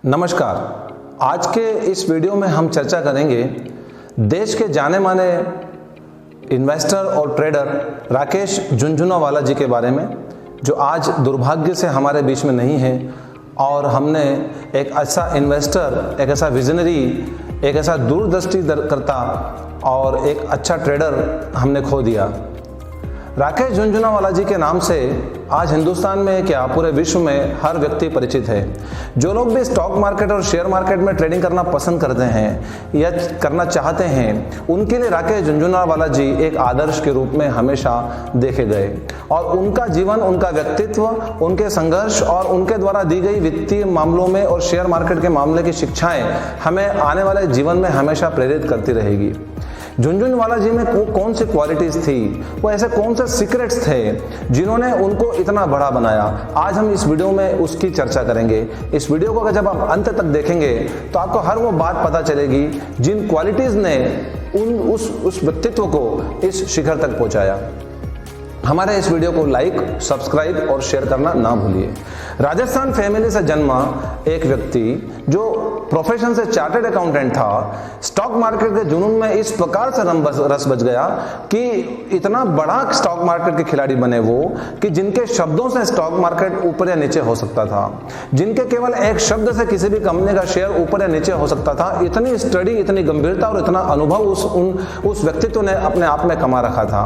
नमस्कार। आज के इस वीडियो में हम चर्चा करेंगे देश के जाने माने इन्वेस्टर और ट्रेडर राकेश झुनझुनवाला जी के बारे में, जो आज दुर्भाग्य से हमारे बीच में नहीं है। और हमने एक ऐसा इन्वेस्टर, एक ऐसा विजनरी, एक ऐसा दूरदृष्टि करता और एक अच्छा ट्रेडर हमने खो दिया। राकेश झुनझुनवाला जी के नाम से आज हिंदुस्तान में क्या पूरे विश्व में हर व्यक्ति परिचित है। जो लोग भी स्टॉक मार्केट और शेयर मार्केट में ट्रेडिंग करना पसंद करते हैं या करना चाहते हैं, उनके लिए राकेश झुनझुनवाला जी एक आदर्श के रूप में हमेशा देखे गए। और उनका जीवन, उनका व्यक्तित्व, उनके संघर्ष और उनके द्वारा दी गई वित्तीय मामलों में और शेयर मार्केट के मामले की शिक्षाएं हमें आने वाले जीवन में हमेशा प्रेरित करती रहेगी। झुनझुनवाला जी में कौन सी क्वालिटीज थी, वो ऐसे कौन से सीक्रेट्स थे जिन्होंने उनको इतना बड़ा बनाया, आज हम इस वीडियो में उसकी चर्चा करेंगे। इस वीडियो को जब आप अंत तक देखेंगे तो आपको हर वो बात पता चलेगी जिन क्वालिटीज ने उस व्यक्तित्व को इस शिखर तक पहुंचाया। हमारे इस वीडियो को लाइक, सब्सक्राइब और शेयर करना ना भूलिए। राजस्थान फैमिली से जन्मा एक व्यक्ति जो प्रोफेशन से चार्टर्ड अकाउंटेंट था, स्टॉक मार्केट के जुनून में इस प्रकार से रस बच गया कि इतना बड़ा स्टॉक मार्केट के खिलाड़ी बने वो कि जिनके शब्दों से स्टॉक मार्केट ऊपर या नीचे हो सकता था, जिनके केवल एक शब्द से किसी भी कंपनी का शेयर ऊपर या नीचे हो सकता था। इतनी स्टडी, इतनी गंभीरता और इतना अनुभव उस व्यक्तित्व ने अपने आप में कमा रखा था।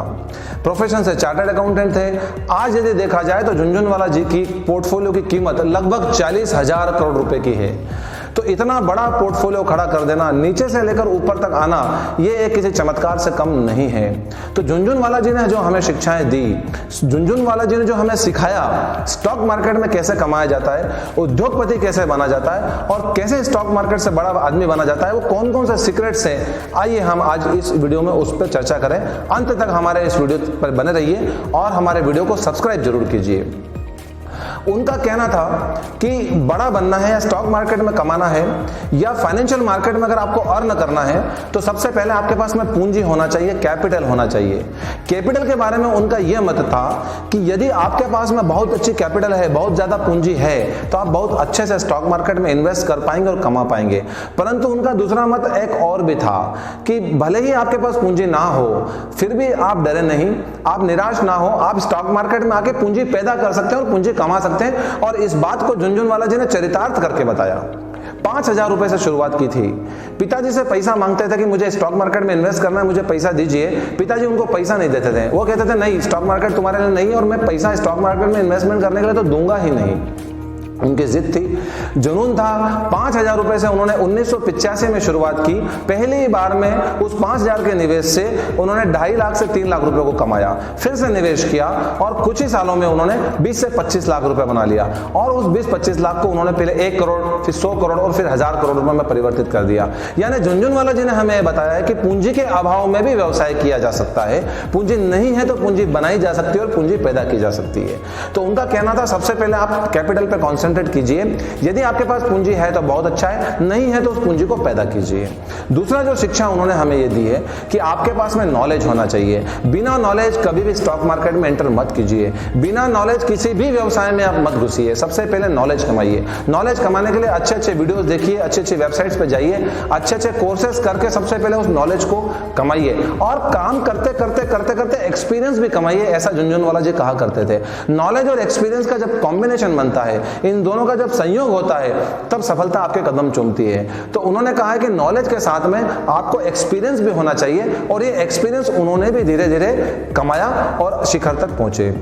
प्रोफेशन से चार्टर्ड अकाउंटेंट थे। आज यदि देखा जाए तो झुनझुनवाला जी की पोर्टफोलियो की कीमत लगभग 40,000 करोड़ रुपए की है। तो इतना बड़ा पोर्टफोलियो खड़ा कर देना, नीचे से लेकर ऊपर तक आना, ये किसी चमत्कार से कम नहीं है। तो झुनझुनवाला जी ने जो हमें शिक्षाएं दी, झुनझुनवाला जी ने जो हमें सिखाया स्टॉक मार्केट में कैसे कमाया जाता है, उद्योगपति कैसे बना जाता है और कैसे स्टॉक मार्केट से बड़ा आदमी बना जाता है, वो कौन कौन से सीक्रेट्स हैं, आइए हम आज इस वीडियो में उस पर चर्चा करें। अंत तक हमारे इस वीडियो पर बने रहिए और हमारे वीडियो को सब्सक्राइब जरूर कीजिए। उनका कहना था कि बड़ा बनना है या स्टॉक मार्केट में कमाना है या फाइनेंशियल मार्केट में अगर आपको अर्न करना है तो सबसे पहले आपके पास में पूंजी होना चाहिए, कैपिटल होना चाहिए। कैपिटल के बारे में उनका यह मत था कि यदि आपके पास में बहुत अच्छी कैपिटल है, बहुत ज्यादा पूंजी है, तो आप बहुत अच्छे से स्टॉक मार्केट में इन्वेस्ट कर पाएंगे और कमा पाएंगे। परंतु उनका दूसरा मत एक और भी था कि भले ही आपके पास पूंजी ना हो, फिर भी आप डरे नहीं, आप निराश ना हो, आप स्टॉक मार्केट में आके पूंजी पैदा कर सकते हैं और पूंजी कमा सकते हैं। और इस बात को झुनझुनवाला जी ने चरितार्थ करके बताया। 5,000 रुपए से शुरुआत की थी। पिताजी से पैसा मांगते थे कि मुझे स्टॉक मार्केट में इन्वेस्ट करना है, मुझे पैसा दीजिए। पिताजी उनको पैसा नहीं देते थे। वो कहते थे नहीं, स्टॉक मार्केट तुम्हारे लिए नहीं है और मैं पैसा स्टॉक मार्केट में इन्वेस्टमेंट करने के लिए तो दूंगा ही नहीं। उनकी जिद थी, जुनून था। 5,000 रुपए से उन्होंने 1985 में शुरुआत की। पहली बार में उस 5,000 के निवेश से उन्होंने 2.5 लाख से 3 लाख रुपए को कमाया। फिर से निवेश किया और कुछ ही सालों में उन्होंने 20 से 25 लाख रुपए बना लिया। और उस 20-25 लाख को उन्होंने पहले 1 करोड़, फिर 100 करोड़ और फिर 1000 करोड़ रुपए में परिवर्तित कर दिया। यानी झुनझुनवाला जी ने हमें बताया है कि पूंजी के अभाव में भी व्यवसाय किया जा सकता है। पूंजी नहीं है तो पूंजी बनाई जा सकती है और पूंजी पैदा की जा सकती है। तो उनका कहना था सबसे पहले आप कैपिटल पे कॉन्सेंट्रेट कीजिए। यदि आपके पास पूंजी है तो बहुत अच्छा है, नहीं है तो उस पूंजी को पैदा कीजिए। दूसरा जो शिक्षा उन्होंने हमें यह दी है कि आपके पास में नॉलेज होना चाहिए। बिना नॉलेज कभी भी स्टॉक मार्केट में एंटर मत कीजिए। बिना नॉलेज किसी भी व्यवसाय में आप मत घुसिए। सबसे पहले नॉलेज कमाइए। नॉलेज कमाने के लिए अच्छे अच्छे वीडियोस देखिए, अच्छे अच्छे वेबसाइट्स पे जाइए, अच्छे अच्छे कोर्सेज करके सबसे पहले उस नॉलेज को कमाइए। और काम करते करते करते करते एक्सपीरियंस भी कमाइए, ऐसा झुनझुनवाला जी कहा करते थे। नॉलेज और एक्सपीरियंस का जब कॉम्बिनेशन बनता है, इन दोनों का जब संयोग होता है, तब सफलता आपके कदम चूमती है। तो उन्होंने कहा है कि नॉलेज के साथ में आपको एक्सपीरियंस भी होना चाहिए और ये एक्सपीरियंस उन्होंने भी धीरे धीरे कमाया और शिखर तक पहुंचे।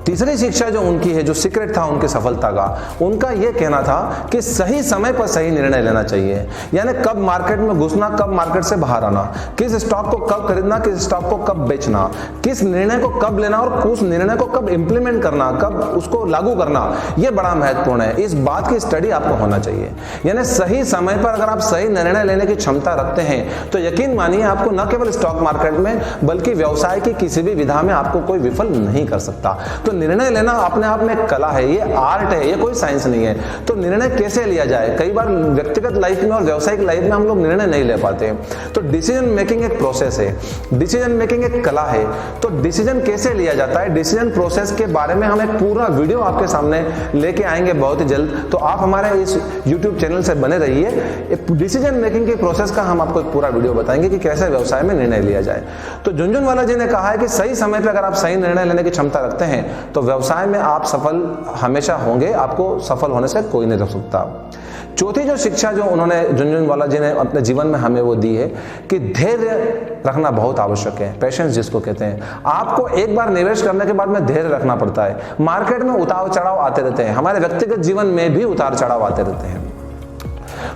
तीसरी शिक्षा जो उनकी है, जो सीक्रेट था उनकी सफलता का, उनका यह कहना था कि सही समय पर सही निर्णय लेना चाहिए। यानी कब मार्केट में घुसना, कब मार्केट से बाहर आना, किस स्टॉक को कब खरीदना, किस स्टॉक को कब बेचना, किस निर्णय को कब लेना और उस निर्णय को कब इंप्लीमेंट करना, कब उसको लागू करना, यह बड़ा महत्वपूर्ण है। इस बात की स्टडी आपको होना चाहिए। यानी सही समय पर अगर आप सही निर्णय लेने की क्षमता रखते हैं तो यकीन मानिए आपको न केवल स्टॉक मार्केट में बल्कि व्यवसाय की किसी भी विधा में आपको कोई विफल नहीं कर सकता। तो निर्णय लेना अपने आप में एक कला है, ये आर्ट है, ये कोई साइंस नहीं है। तो निर्णय कैसे लिया जाए, कई बार व्यक्तिगत लाइफ में और व्यावसायिक लाइफ में हम लोग निर्णय नहीं ले पाते। तो डिसीजन मेकिंग एक प्रोसेस है, डिसीजन मेकिंग एक कला है। तो डिसीजन कैसे लिया जाता है, डिसीजन प्रोसेस के बारे में हम एक पूरा वीडियो आपके सामने लेके आएंगे बहुत ही जल्द। तो आप हमारे इस YouTube चैनल से बने रहिए। डिसीजन मेकिंग के प्रोसेस का हम आपको एक पूरा वीडियो बताएंगे कि कैसे व्यवसाय में निर्णय लिया जाए। तो झुनझुनवाला जी ने कहा है कि सही समय पर अगर आप सही निर्णय लेने की क्षमता रखते हैं तो व्यवसाय में आप सफल हमेशा होंगे, आपको सफल होने से कोई नहीं रोक सकता। चौथी जो शिक्षा जो उन्होंने झुनझुनवाला जी ने अपने जीवन में हमें वो दी है कि धैर्य रखना बहुत आवश्यक है, पेशेंस जिसको कहते हैं। आपको एक बार निवेश करने के बाद में धैर्य रखना पड़ता है। मार्केट में उतार चढ़ाव आते रहते हैं, हमारे व्यक्तिगत जीवन में भी उतार चढ़ाव आते रहते हैं।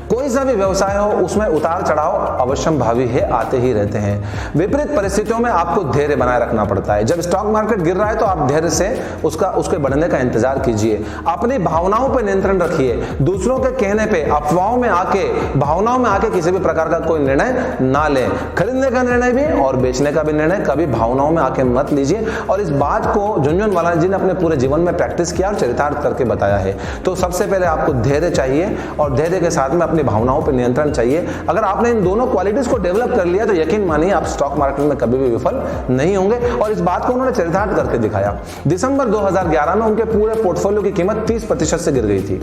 कोई सा भी व्यवसाय हो उसमें उतार चढ़ाव अवश्यंभावी है, आते ही रहते हैं। विपरीत परिस्थितियों में आपको धैर्य बनाए रखना पड़ता है। जब स्टॉक मार्केट गिर रहा है तो आप धैर्य से उसके बढ़ने का इंतजार कीजिए। अपनी भावनाओं पर नियंत्रण रखिए। दूसरों के कहने पे, अफवाहों में आके, भावनाओं में आके किसी भी प्रकार का कोई निर्णय ना लें। खरीदने का निर्णय भी और बेचने का भी निर्णय कभी भावनाओं में आके मत लीजिए। और इस बात को झुनझुनवाला जी ने अपने पूरे जीवन में प्रैक्टिस किया और चरितार्थ करके बताया है। तो सबसे पहले आपको धैर्य चाहिए और धैर्य के साथ में अपनी भावनाओं पर नियंत्रण चाहिए। अगर आपने इन दोनों क्वालिटीज को डेवलप कर लिया तो यकीन मानिए आप स्टॉक मार्केट में कभी भी विफल नहीं होंगे। और इस बात को उन्होंने चरितार्थ करके दिखाया। दिसंबर 2011 में उनके पूरे पोर्टफोलियो की कीमत 30% से गिर गई थी।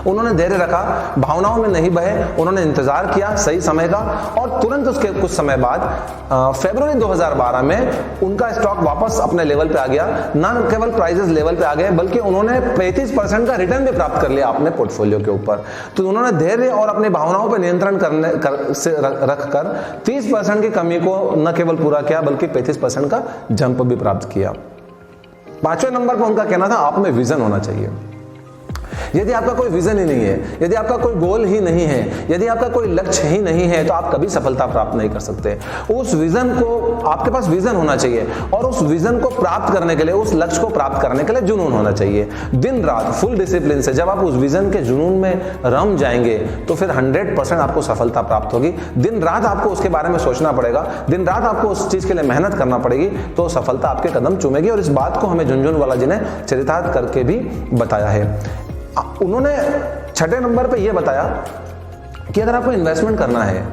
उन्होंने धैर्य रखा, भावनाओं में नहीं बहे, उन्होंने इंतजार किया सही समय का और तुरंत उसके कुछ समय बाद फरवरी 2012 में उनका स्टॉक वापस अपने लेवल पे आ गया। ना केवल प्राइसेस लेवल पे आ गए बल्कि उन्होंने 35% का रिटर्न भी प्राप्त कर लिया अपने पोर्टफोलियो के ऊपर। तो उन्होंने धैर्य और अपनी भावनाओं पर नियंत्रण रखकर 30% की कमी को न केवल पूरा किया बल्कि 35% का जंप भी प्राप्त किया। 5वें नंबर पर उनका कहना था आप में विजन होना चाहिए। यदि आपका कोई विजन ही नहीं है, यदि आपका कोई गोल ही नहीं है, यदि आपका कोई लक्ष्य ही नहीं है तो आप कभी सफलता प्राप्त नहीं कर सकते। उस विजन को, आपके पास विजन होना चाहिए और उस विजन को प्राप्त करने के लिए, उस लक्ष्य को प्राप्त करने के लिए जुनून होना चाहिए। दिन रात फुल डिसिप्लिन से जब आप उस विजन के जुनून में रम जाएंगे तो फिर 100% आपको सफलता प्राप्त होगी। दिन रात आपको उसके बारे में सोचना पड़ेगा, दिन रात आपको उस चीज के लिए मेहनत करना पड़ेगी तो सफलता आपके कदम चूमेगी। और इस बात को हमें झुनझुनवाला जी ने चरितार्थ करके भी बताया है। उन्होंने 6ठे नंबर पे यह बताया कि अगर आपको इन्वेस्टमेंट करना है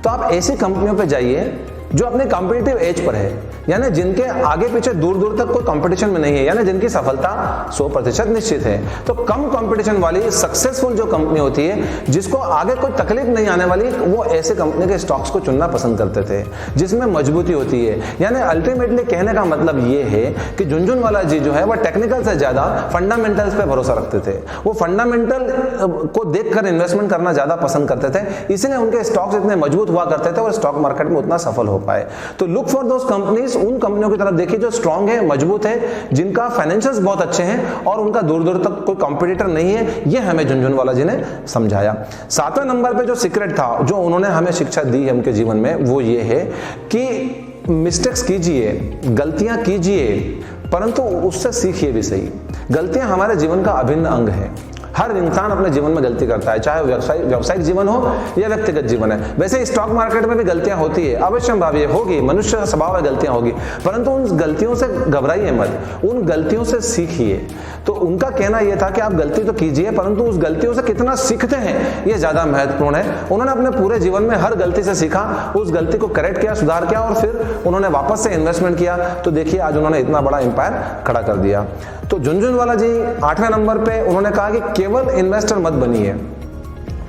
तो आप ऐसी कंपनियों पे जाइए जो अपने कॉम्पिटिटिव एज पर है, यानी जिनके आगे पीछे दूर दूर तक कोई कंपटीशन में नहीं है, यानी जिनकी सफलता 100% निश्चित है। तो कम कंपटीशन वाली सक्सेसफुल जो कंपनी होती है, जिसको आगे कोई तकलीफ नहीं आने वाली, वो ऐसे कंपनी के स्टॉक्स को चुनना पसंद करते थे जिसमें मजबूती होती है। यानी अल्टीमेटली कहने का मतलब ये है कि झुनझुनवाला जी जो है वह टेक्निकल से ज्यादा फंडामेंटल्स पे भरोसा रखते थे। वो फंडामेंटल को देखकर इन्वेस्टमेंट करना ज्यादा पसंद करते थे, इसलिए उनके स्टॉक्स इतने मजबूत हुआ करते थे और स्टॉक मार्केट में उतना सफल हो पाए। तो लुक फॉर दोस कंपनीज, उन कंपनियों की तरफ देखिए जो स्ट्रांग है, मजबूत है, जिनका फाइनेंशियल्स बहुत अच्छे हैं और उनका दूर दूर तक कोई कंपटीटर नहीं है। यह हमें झुनझुनवाला जी ने समझाया। 7वें नंबर पे जो सीक्रेट था, जो उन्होंने हमें शिक्षा दी है उनके जीवन में, वो ये है कि मिस्टेक्स कीजिए, गलतियां कीजिए, परंतु उससे सीखिए भी सही। गलतियां हमारे जीवन का अभिन्न अंग है। हर इंसान अपने जीवन में गलती करता है, चाहे व्यावसायिक जीवन हो या व्यक्तिगत जीवन है। वैसे स्टॉक मार्केट में भी गलतियां होती है, अवश्यंभावी होगी, मनुष्य का स्वभाव है, गलतियां होगी, परंतु उन गलतियों से घबराइए मत, उन गलतियों से सीखिए। तो उनका कहना यह था कि आप गलती तो कीजिए परंतु उस गलतियों से कितना सीखते हैं ये ज्यादा महत्वपूर्ण है। उन्होंने अपने पूरे जीवन में हर गलती से सीखा, उस गलती को करेक्ट किया, सुधार किया और फिर उन्होंने वापस से इन्वेस्टमेंट किया। तो देखिए आज उन्होंने इतना बड़ा एम्पायर खड़ा कर दिया। तो झुनझुनवाला जी 8वें नंबर पे उन्होंने कहा कि केवल इन्वेस्टर मत बनिए,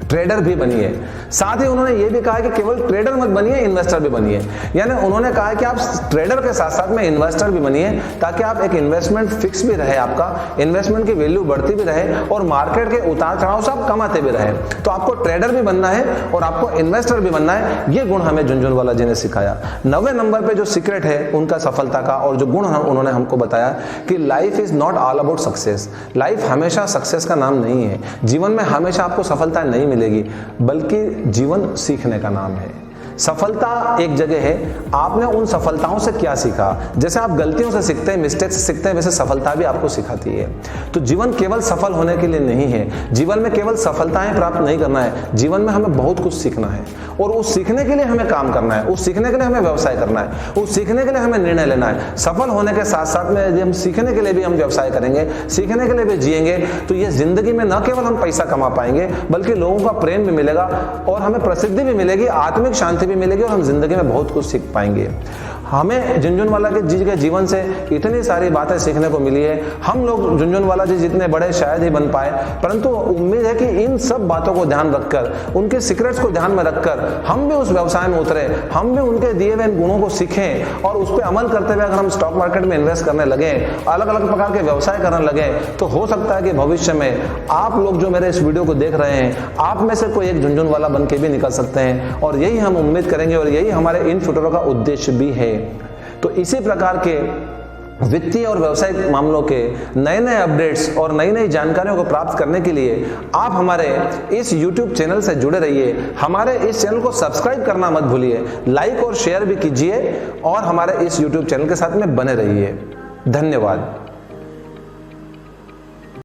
ट्रेडर भी बनिए। साथ ही उन्होंने ये भी कहा कि केवल ट्रेडर मत बनिए, इन्वेस्टर भी बनिए। यानी उन्होंने कहा कि आप ट्रेडर के साथ साथ में इन्वेस्टर भी बनिए, ताकि आप एक इन्वेस्टमेंट फिक्स भी रहे, आपका इन्वेस्टमेंट की वैल्यू बढ़ती भी रहे और मार्केट के उतार चढ़ाव से आप कमाते भी रहे। तो आपको ट्रेडर भी बनना है और आपको इन्वेस्टर भी बनना है। ये गुण हमें झुनझुनवाला जी ने सिखाया। 9वें नंबर पे जो सीक्रेट है उनका सफलता का और जो गुण उन्होंने हमको बताया कि life is not all about success. Life हमेशा सक्सेस का नाम नहीं है। जीवन में हमेशा आपको सफलता नहीं मिलेगी, बल्कि जीवन सीखने का नाम है। सफलता एक जगह है, आपने उन सफलताओं से क्या सीखा। जैसे आप गलतियों से सीखते हैं, मिस्टेक से सीखते हैं, वैसे सफलता भी आपको सिखाती है। तो जीवन केवल सफल होने के लिए नहीं है, जीवन में केवल सफलताएं प्राप्त नहीं करना है, जीवन में हमें बहुत कुछ सीखना है और उस सीखने के लिए हमें काम करना है, उस सीखने के लिए हमें व्यवसाय करना है, उस सीखने के लिए हमें निर्णय लेना है। सफल होने के साथ साथ में यदि हम सीखने के लिए भी हम व्यवसाय करेंगे, सीखने के लिए भी जिएंगे, तो ये जिंदगी में न केवल हम पैसा कमा पाएंगे बल्कि लोगों का प्रेम भी मिलेगा और हमें प्रसिद्धि भी मिलेगी, आत्मिक शांति भी मिलेगी और हम जिंदगी में बहुत कुछ सीख पाएंगे। हमें झुनझुनवाला जी के जीवन से इतनी सारी बातें सीखने को मिली है। हम लोग झुनझुनवाला जी जितने बड़े शायद ही बन पाए, परंतु उम्मीद है कि इन सब बातों को ध्यान रखकर, उनके सीक्रेट्स को ध्यान में रखकर हम भी उस व्यवसाय में उतरे, हम भी उनके दिए हुए गुणों को सीखें और उस पर अमल करते हुए अगर हम स्टॉक मार्केट में इन्वेस्ट करने लगे, अलग अलग प्रकार के व्यवसाय करने लगे, तो हो सकता है कि भविष्य में आप लोग जो मेरे इस वीडियो को देख रहे हैं, आप में से कोई एक झुनझुनवाला बन के भी निकल सकते हैं और यही हम उम्मीद करेंगे और यही हमारे इन फ्यूचरों का उद्देश्य भी है। तो इसी प्रकार के वित्तीय और व्यावसायिक मामलों के नए नए अपडेट्स और नई नई जानकारियों को प्राप्त करने के लिए आप हमारे इस YouTube चैनल से जुड़े रहिए। हमारे इस चैनल को सब्सक्राइब करना मत भूलिए, लाइक और शेयर भी कीजिए और हमारे इस YouTube चैनल के साथ में बने रहिए। धन्यवाद।